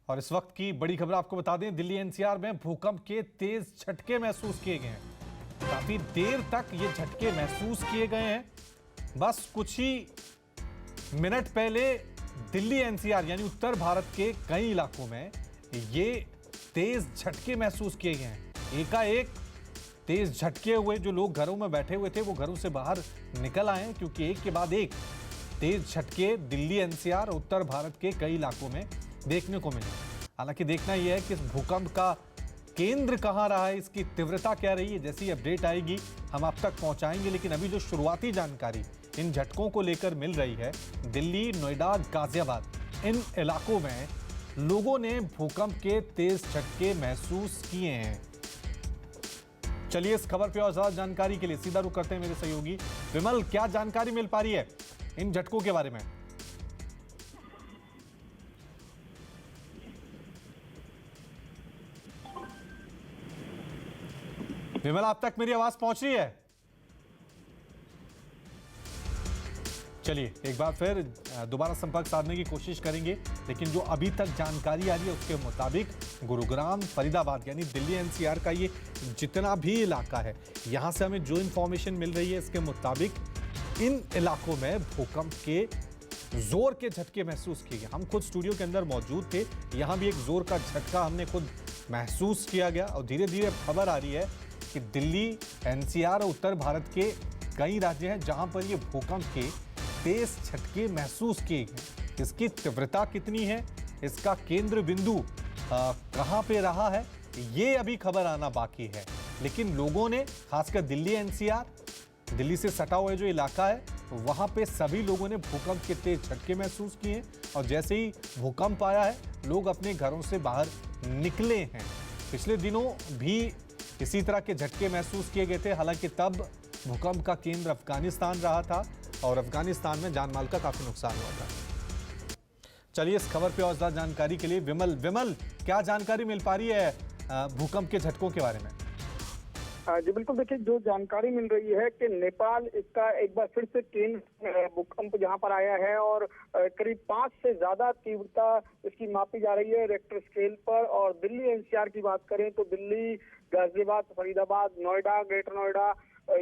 और इस वक्त की बड़ी खबर आपको बता दें, दिल्ली एनसीआर में भूकंप के तेज झटके महसूस किए गए हैं। काफी देर तक ये झटके महसूस किए गए हैं। बस कुछ ही मिनट पहले दिल्ली एनसीआर यानी उत्तर भारत के कई इलाकों में ये तेज झटके महसूस किए गए हैं। एकाएक तेज झटके हुए, जो लोग घरों में बैठे हुए थे वो घरों से बाहर निकल आए, क्योंकि एक के बाद एक तेज झटके दिल्ली एनसीआर उत्तर भारत के कई इलाकों में देखने को मिले। हालांकि देखना यह है कि इस भूकंप का केंद्र कहां रहा है, इसकी तीव्रता क्या रही है। जैसी अपडेट आएगी हम आप तक पहुंचाएंगे, लेकिन अभी जो शुरुआती जानकारी इन झटकों को लेकर मिल रही है, दिल्ली, नोएडा, गाजियाबाद, इन इलाकों में लोगों ने भूकंप के तेज झटके महसूस किए हैं। चलिए इस खबर पे और ज्यादा जानकारी के लिए सीधा रुख करते हैं मेरे सहयोगी विमल। क्या जानकारी मिल पा रही है इन झटकों के बारे में? विमल, आप तक मेरी आवाज पहुंच रही है? चलिए एक बार फिर दोबारा संपर्क साधने की कोशिश करेंगे, लेकिन जो अभी तक जानकारी आ रही है उसके मुताबिक गुरुग्राम, फरीदाबाद यानी दिल्ली एनसीआर का ये जितना भी इलाका है, यहां से हमें जो इंफॉर्मेशन मिल रही है इसके मुताबिक इन इलाकों में भूकंप के जोर के झटके महसूस किए गए। हम खुद स्टूडियो के अंदर मौजूद थे, यहां भी एक जोर का झटका हमने खुद महसूस किया गया। और धीरे धीरे खबर आ रही है कि दिल्ली एनसीआर और उत्तर भारत के कई राज्य हैं जहां पर ये भूकंप के तेज झटके महसूस किए गए। इसकी तीव्रता कितनी है, इसका केंद्र बिंदु कहां पे रहा है, ये अभी खबर आना बाकी है। लेकिन लोगों ने, खासकर दिल्ली एनसीआर, दिल्ली से सटा हुआ जो इलाका है, वहां पे सभी लोगों ने भूकंप के तेज झटके महसूस किए। और जैसे ही भूकंप आया है, लोग अपने घरों से बाहर निकले हैं। पिछले दिनों भी इसी तरह के झटके महसूस किए गए थे, हालांकि तब भूकंप का केंद्र अफगानिस्तान रहा था और अफगानिस्तान में जानमाल का काफी नुकसान हुआ था। चलिए इस खबर पे और ज्यादा जानकारी के लिए विमल, क्या जानकारी मिल पा रही है भूकंप के झटकों के बारे में? जी बिल्कुल, देखिए जो जानकारी मिल रही है कि नेपाल इसका एक बार फिर से केंद्र भूकंप जहां पर आया है और करीब 5 से ज्यादा तीव्रता इसकी मापी जा रही है रेक्टर स्केल पर। और दिल्ली एनसीआर की बात करें तो दिल्ली, गाजियाबाद, फरीदाबाद, नोएडा, ग्रेटर नोएडा,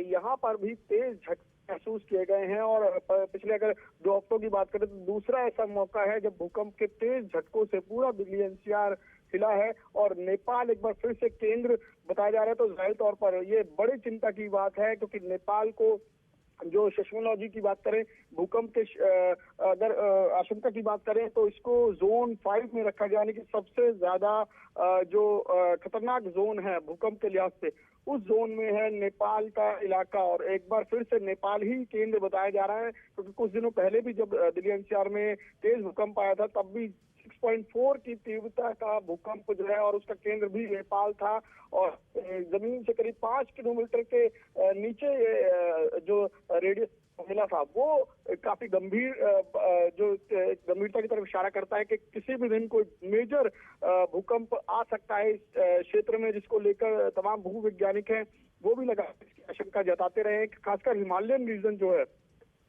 यहाँ पर भी तेज झटके महसूस किए गए हैं। और पिछले अगर 2 हफ्तों की बात करें तो दूसरा ऐसा मौका है जब भूकंप के तेज झटकों से पूरा दिल्ली एनसीआर हिला है। और नेपाल एक बार फिर से केंद्र बताया जा रहा है, तो जाहिर तौर पर ये बड़ी चिंता की बात है, क्योंकि नेपाल को जो सेस्मोलॉजी की बात करें, भूकंप के अगर आशंका की बात करें तो इसको जोन 5 में रखा गया, यानी कि सबसे ज्यादा जो खतरनाक जोन है भूकंप के लिहाज से, उस जोन में है नेपाल का इलाका। और एक बार फिर से नेपाल ही केंद्र बताया जा रहा है, क्योंकि कुछ दिनों पहले भी जब दिल्ली एनसीआर में तेज भूकंप आया था, तब भी 6.4 की तीव्रता का भूकंप जो है और उसका केंद्र भी नेपाल था। और जमीन से करीब 5 किलोमीटर के नीचे जो रेडियस मिला था, वो काफी गंभीर, जो गंभीरता की तरफ इशारा करता है कि किसी भी दिन कोई मेजर भूकंप आ सकता है इस क्षेत्र में, जिसको लेकर तमाम भूवैज्ञानिक हैं वो भी इसकी आशंका जताते रहे हैं। खासकर हिमालयन रीजन जो है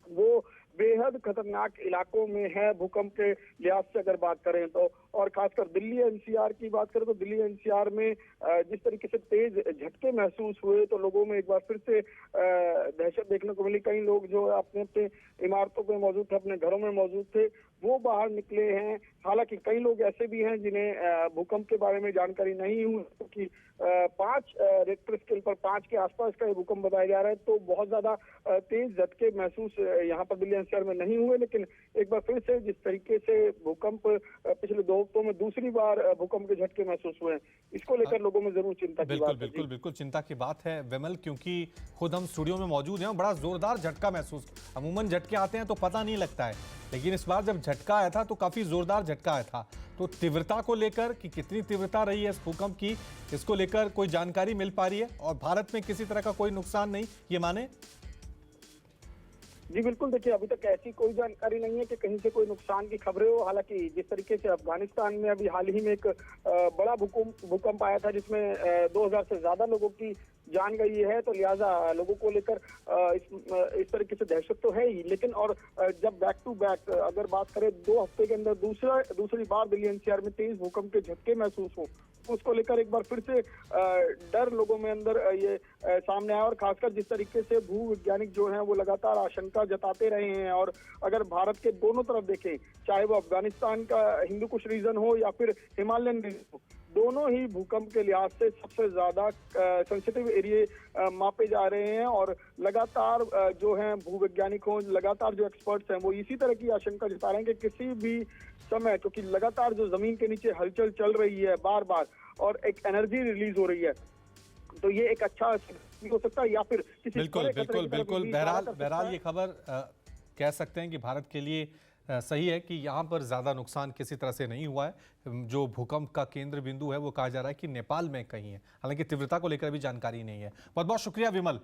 वो बेहद खतरनाक इलाकों में है भूकंप के लिहाज से अगर बात करें तो। और खासकर दिल्ली एनसीआर की बात करें तो दिल्ली एनसीआर में जिस तरीके से तेज झटके महसूस हुए, तो लोगों में एक बार फिर से दहशत देखने को मिली। कई लोग जो अपने अपने इमारतों पे मौजूद थे, अपने घरों में मौजूद थे, वो बाहर निकले हैं। हालांकि कई लोग ऐसे भी हैं जिन्हें भूकंप के बारे में जानकारी नहीं हुई, क्योंकि 5 रेक्टर स्केल पर 5 के आसपास का भूकंप बताया जा रहा है, तो बहुत ज्यादा तेज झटके महसूस यहाँ पर दिल्ली एनसीआर में नहीं हुए। लेकिन एक बार फिर से जिस तरीके से भूकंप पिछले 2 हफ्तों में दूसरी बार भूकंप के झटके महसूस हुए हैं, इसको लेकर लोगों में जरूर चिंता की बात है। बिल्कुल चिंता की बात है विमल, क्योंकि खुद हम स्टूडियो में मौजूद हैं, बड़ा जोरदार झटका महसूस। अमूमन झटके आते हैं तो पता नहीं लगता है, लेकिन इस बार जब झटका आया था तो काफी जोरदार झटका आया था। तो तीव्रता को लेकर कि कितनी तीव्रता रही है इस भूकंप की, इसको लेकर कोई जानकारी मिल पा रही है? और भारत में किसी तरह का कोई नुकसान नहीं, ये माने? जी बिल्कुल, देखिए अभी तक ऐसी कोई जानकारी नहीं है कि कहीं से कोई नुकसान की खबरें हो। हालांकि जिस तरीके से अफगानिस्तान में अभी हाल ही में एक बड़ा भूकंप आया था, जिसमें 2000 से ज्यादा लोगों की जान गई है, तो लिहाजा लोगों को लेकर इस तरीके से दहशत तो है ही। लेकिन और जब बैक टू बैक अगर बात करें 2 हफ्ते के अंदर दूसरी बार दिल्ली एनसीआर में तेज भूकंप के झटके महसूस हो, तो उसको लेकर एक बार फिर से डर लोगों में अंदर ये सामने आया। और खासकर जिस तरीके से भूवैज्ञानिक जो हैं वो लगातार आशंका जताते रहे हैं, और अगर भारत के दोनों तरफ देखें, चाहे वो अफगानिस्तान का हिंदू कुश रीजन हो या फिर हिमालयन रीजन हो, दोनों ही भूकंप के लिहाज से सबसे ज्यादा सेंसिटिव एरिया मापे जा रहे हैं। और लगातार जो हैं भूवैज्ञानिक हों, लगातार जो एक्सपर्ट्स हैं वो इसी तरह की आशंका जता रहे हैं कि किसी भी समय, क्योंकि लगातार जो जमीन के नीचे हलचल चल रही है बार बार और एक एनर्जी रिलीज हो रही है, तो ये एक अच्छा भी हो सकता है या फिर किसी बिल्कुल बड़े खतरे बिल्कुल की तरफ बिल्कुल भी इशारा कर सकता बहरहाल है। ये खबर कह सकते हैं कि भारत के लिए सही है कि यहाँ पर ज़्यादा नुकसान किसी तरह से नहीं हुआ है। जो भूकंप का केंद्र बिंदु है वो कहा जा रहा है कि नेपाल में कहीं है, हालांकि तीव्रता को लेकर भी जानकारी नहीं है। बहुत बहुत शुक्रिया विमल।